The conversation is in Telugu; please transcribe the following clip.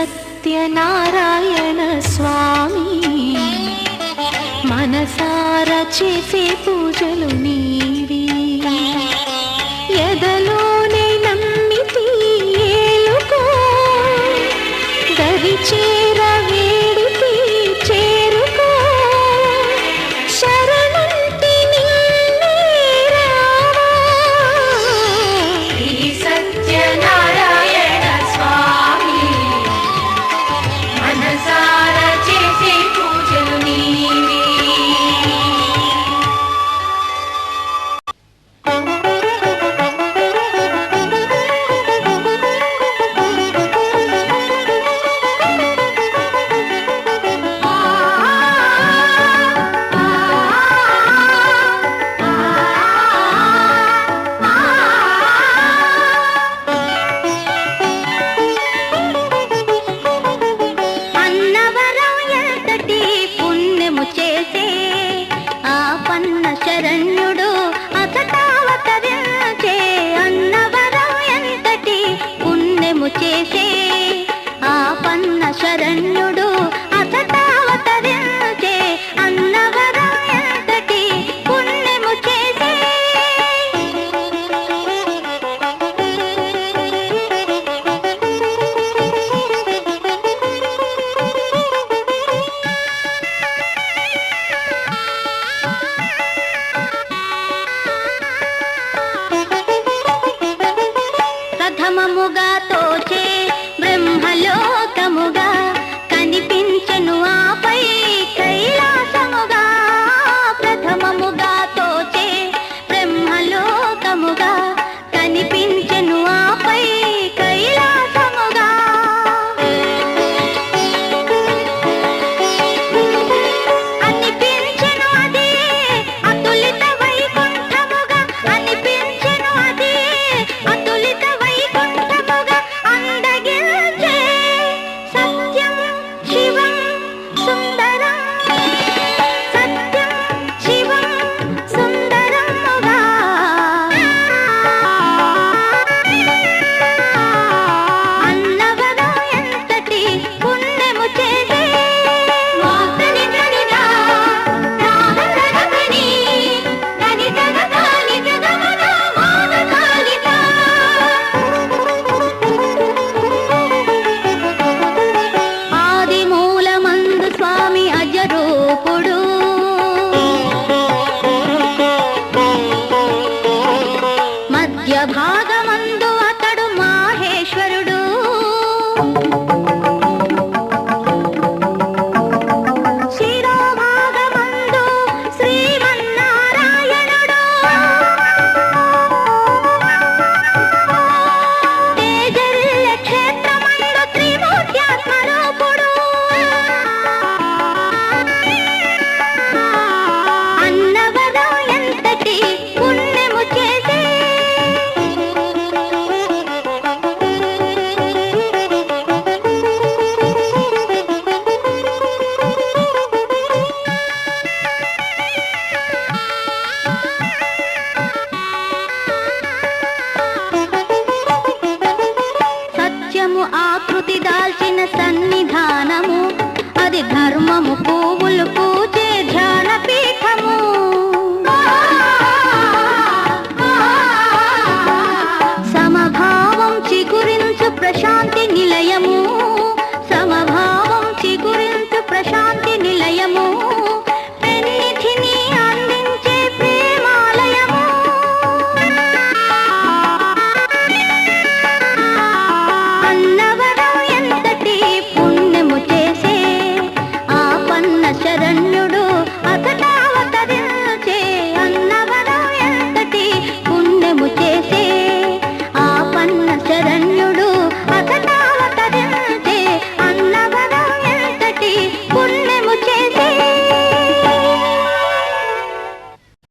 సత్యనారాయణ స్వామి మనసారా చేసే పూజలు నీవి ఎదలోనే నమ్మితి ఏలుకో దరి చేర వేడితి చేరుకో శరణంటి నిన్నే రావా ఈ సత్యనారాయణ స్వామి మనసారా చేసే పూజలు నీవి శరణ్యుడు అసటావతరించే అన్నవరం ఎంతటి పుణ్యము చేసే ఆ పన్న శరణ్యుడు అసటావతరించే అన్నవరం ఎంతటి పుణ్యము చేసే ప్రథమముగా తోచే బ్రహ్మలోకముగా కనిపించెను ఆపై కైలాసముగా ప్రథమముగా తోచే బ్రహ్మలోకముగా కనిపించెను ఆపై కైలాసముగా అనిపించెను అదే అతులిత వైకుంఠముగా అనిపించెను అదే అతులిత వైకుంఠముగా అందగిల్చే సత్యం శివం సుందరం సత్యం శివం సుందరముగా అన్నవరం ఎంతటి పుణ్యము చేసే మోసని తనిదా రాహరగని తని జగతాని జగమన మోదకాలిత ఆది మూలమందు స్వామి అజరూపుడు మధ్య భాగమందు అతడు మాహేశ్వరుడు శిరోభాగమందు శ్రీమన్నారాయణుడు తేజరిల్ల క్షేత్రమందు త్రిమూర్త్యాత్మరూపుడు అన్నవరం ఎంతటి పుణ్యము చేసే సత్యము ఆకృతి దాల్చిన సన్నిధానము అది ధర్మము పువ్వులు